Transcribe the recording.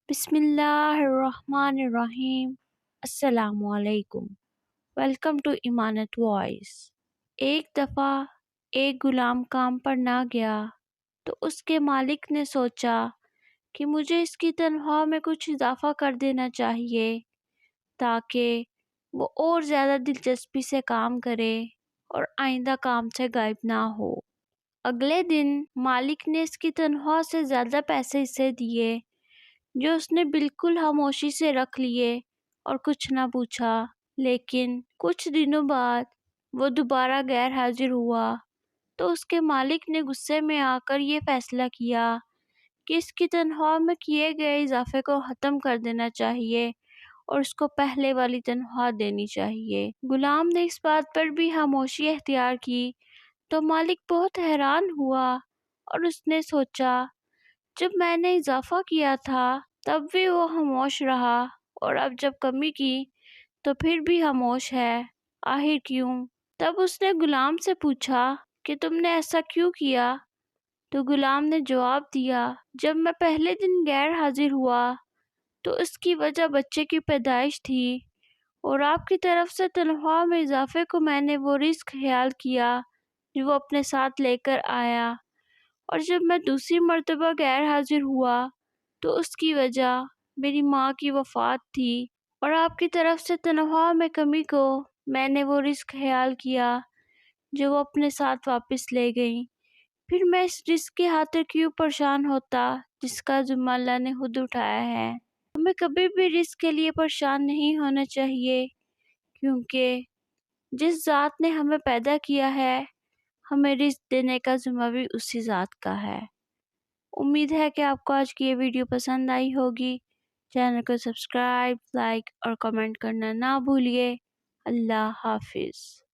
بسم اللہ الرحمن الرحیم۔ السلام علیکم۔ Welcome to Imanat voice. ایک دفعہ ایک غلام کام پر نہ گیا تو اس کے مالک نے سوچا کہ مجھے اس کی تنخواہ میں کچھ اضافہ کر دینا چاہیے تاکہ وہ اور زیادہ دلچسپی سے کام کرے اور آئندہ کام سے غائب نہ ہو۔ اگلے دن مالک نے اس کی تنخواہ سے زیادہ پیسے اسے دیے، جو اس نے بالکل خاموشی سے رکھ لیے اور کچھ نہ پوچھا۔ لیکن کچھ دنوں بعد وہ دوبارہ غیر حاضر ہوا تو اس کے مالک نے غصے میں آ کر یہ فیصلہ کیا کہ اس کی تنخواہ میں کیے گئے اضافے کو ختم کر دینا چاہیے اور اس کو پہلے والی تنخواہ دینی چاہیے۔ غلام نے اس بات پر بھی خاموشی اختیار کی تو مالک بہت حیران ہوا اور اس نے سوچا، جب میں نے اضافہ کیا تھا تب بھی وہ خاموش رہا اور اب جب کمی کی تو پھر بھی خاموش ہے، آخر کیوں؟ تب اس نے غلام سے پوچھا کہ تم نے ایسا کیوں کیا؟ تو غلام نے جواب دیا، جب میں پہلے دن غیر حاضر ہوا تو اس کی وجہ بچے کی پیدائش تھی اور آپ کی طرف سے تنخواہ میں اضافے کو میں نے وہ رزق خیال کیا جو وہ اپنے ساتھ لے کر آیا، اور جب میں دوسری مرتبہ غیر حاضر ہوا تو اس کی وجہ میری ماں کی وفات تھی اور آپ کی طرف سے تنخواہ میں کمی کو میں نے وہ رزق خیال کیا جو وہ اپنے ساتھ واپس لے گئیں۔ پھر میں اس رزق کی خاطر کیوں پریشان ہوتا جس کا ذمہ اللہ نے خود اٹھایا ہے۔ ہمیں کبھی بھی رزق کے لیے پریشان نہیں ہونا چاہیے، کیونکہ جس ذات نے ہمیں پیدا کیا ہے ہمیں رزق دینے کا ذمہ بھی اسی ذات کا ہے۔ امید ہے کہ آپ کو آج کی یہ ویڈیو پسند آئی ہوگی۔ چینل کو سبسکرائب، لائک اور کمنٹ کرنا نہ بھولیے۔ اللہ حافظ۔